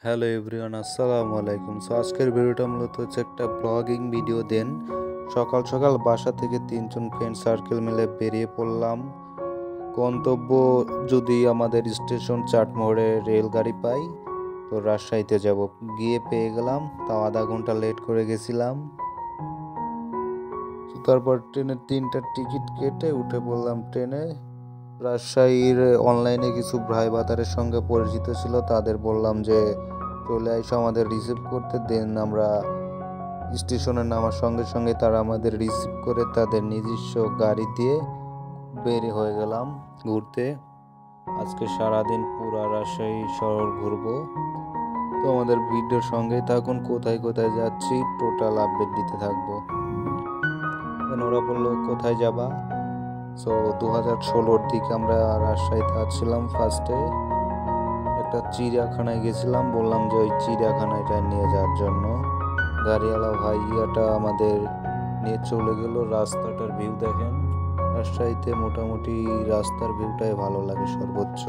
Hello everyone, আসসালামু আলাইকুম। So আজকের ভিডিওটা মূলত হচ্ছে একটা ব্লগিং ভিডিও। সকাল সকাল বাসা থেকে তিনজন ফ্রেন্ড সার্কেল মিলে বেরিয়ে পড়লাম। গন্তব্য যদি আমাদের স্টেশন চাটমোহরে রেলগাড়ি পাই তো রাজশাহীতে যাব। গিয়ে পেয়ে গেলাম, তাও আধা ঘন্টা লেট করে গেছিলাম। তো তারপর ট্রেনের 3টা টিকিট কেটে উঠে পড়লাম ট্রেনে। রাজশাহীর অনলাইনে কিছু ভাই বাতারের সঙ্গে পরিচিত ছিল, তাদের বললাম যে চলে আইসো আমাদের রিসিভ করতে। দেন আমরা স্টেশনে নামার সঙ্গে সঙ্গে তারা আমাদের রিসিভ করে তাদের নিজস্ব গাড়ি দিয়ে বের হয়ে গেলাম ঘুরতে। আজকে সারাদিন পুরা রাজশাহী শহর ঘুরবো। তো আমাদের ভিডিওর সঙ্গেই থাকুন, কোথায় কোথায় যাচ্ছি টোটাল আপডেট দিতে থাকবো। ওরা বললো কোথায় যাবা। সো 2016-র দিকে আমরা রাজশাহীতে আসছিলাম। ফার্স্টে একটা চিড়িয়াখানায় গেছিলাম, বললাম যে ওই চিড়িয়াখানাটা নিয়ে যাওয়ার জন্য। গাড়িওয়ালা ভাইয়াটা আমাদের নিয়ে চলে গেল। রাস্তাটার ভিউ দেখেন, রাজশাহীতে মোটামুটি রাস্তার ভিউটাই ভালো লাগে সর্বোচ্চ।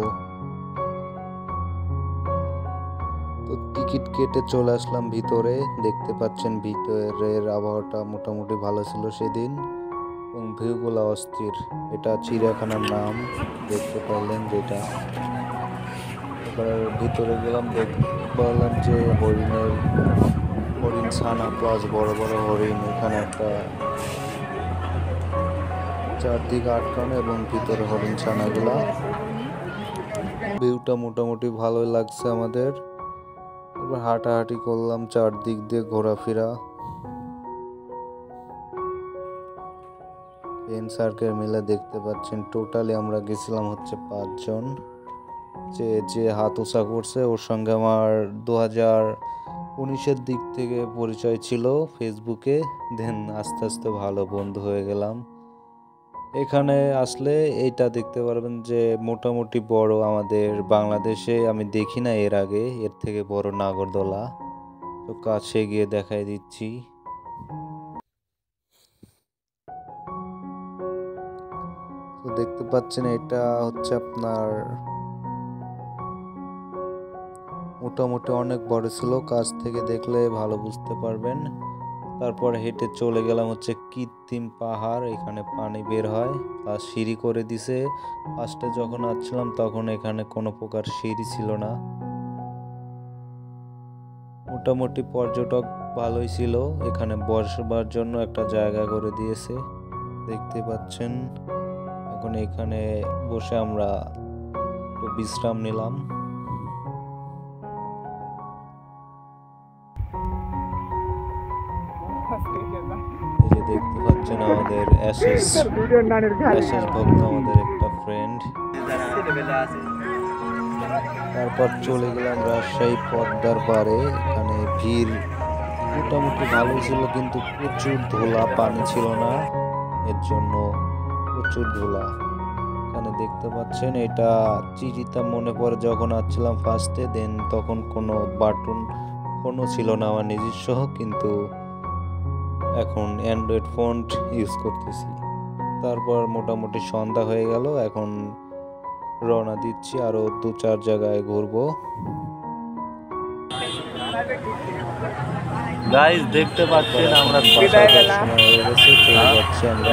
তো টিকিট কেটে চলে আসলাম ভিতরে। দেখতে পাচ্ছেন ভিতরের আবহাওয়াটা মোটামুটি ভালো ছিল সেদিন এবং ভিউগুলো অস্থির। এটা চিড়িয়াখানার নাম, দেখতে পারলেন যেটা। এবার ভিতরে গেলাম, বললাম যে হরিণ ছানা প্লাস বড় বড় হরিণ এখানে একটা চারদিকে আটকানো এবং ভিতরে হরিণ ছানাগুলা। ভিউটা মোটামুটি ভালোই লাগছে আমাদের। এবার হাঁটাহাঁটি করলাম, চারদিক দিয়ে ঘোরাফেরা। ফ্রেন্ড সার্কেল মিলে দেখতে পাচ্ছেন টোটালি আমরা গেছিলাম হচ্ছে 5 জন। যে হাত উঁচা করছে ওর সঙ্গে আমার 2019-এর দিক থেকে পরিচয় ছিল ফেসবুকে। দেন আস্তে আস্তে ভালো বন্ধু হয়ে গেলাম। এখানে আসলে এইটা দেখতে পারবেন যে মোটামুটি বড়, আমাদের বাংলাদেশে আমি দেখি না এর আগে এর থেকে বড় নাগরদোলা। তো কাছে গিয়ে দেখাই দিচ্ছি। তো দেখতে পাচ্ছেন এটা হচ্ছে আপনার মোটামুটি অনেক বড় ছিল, কাছ থেকে দেখলে ভালো বুঝতে পারবেন। তারপর হেঁটে চলে গেলাম হচ্ছে কৃত্রিম পাহাড়, এখানে পানি বের হয় আর সিঁড়ি করে দিছে। ফার্স্টে যখন আসছিলাম তখন এখানে কোনো প্রকার সিঁড়ি ছিল না। মোটামুটি পর্যটক ভালোই ছিল, এখানে বসবার জন্য একটা জায়গা করে দিয়েছে দেখতে পাচ্ছেন। এখন এখানে বসে আমরা একটু বিশ্রাম নিলাম। এই যে দেখতে পাচ্ছেন আমাদের এসএস ভক্ত, আমাদের একটা ফ্রেন্ড। তারপর চলে গেলাম রাজশাহী পদ্মার পাড়ে। এখানে ভিড় মোটামুটি ভালো ছিল, কিন্তু প্রচুর ধুলা, পানি ছিল না এর জন্য প্রচুর ধুলা। এখানে দেখতে পাচ্ছেন এটা চিঠিটা মনে পড়ে যখন আসছিলাম ফার্স্টে। দেন তখন কোনো বাটন ফোনও ছিল না আমার নিজস্ব, কিন্তু এখন অ্যান্ড্রয়েড ফোন ইউজ করতেছি। তারপর মোটামুটি সন্ধ্যা হয়ে গেল, এখন রওনা দিচ্ছি, আরো 2-4 জায়গায় ঘুরবো। গাইস দেখতে পাচ্ছেন আমরা সময় হয়ে গেছে, চলে যাচ্ছি আমরা।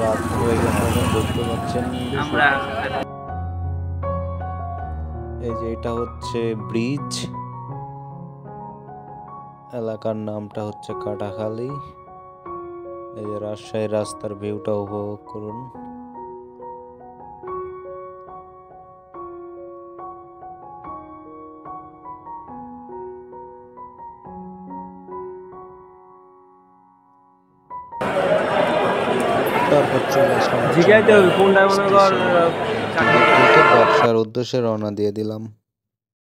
রাত হয়ে গেছে, দেখতে পাচ্ছেন এই যে এটা হচ্ছে ব্রিজ, এলাকার নামটা হচ্ছে কাটাখালী। এই যে রাজশাহী রাস্তার ভিউটা উপভোগ করুন। তারপর চলে আসলাম ব্যবসার উদ্দেশ্যে রওনা দিয়ে দিলাম।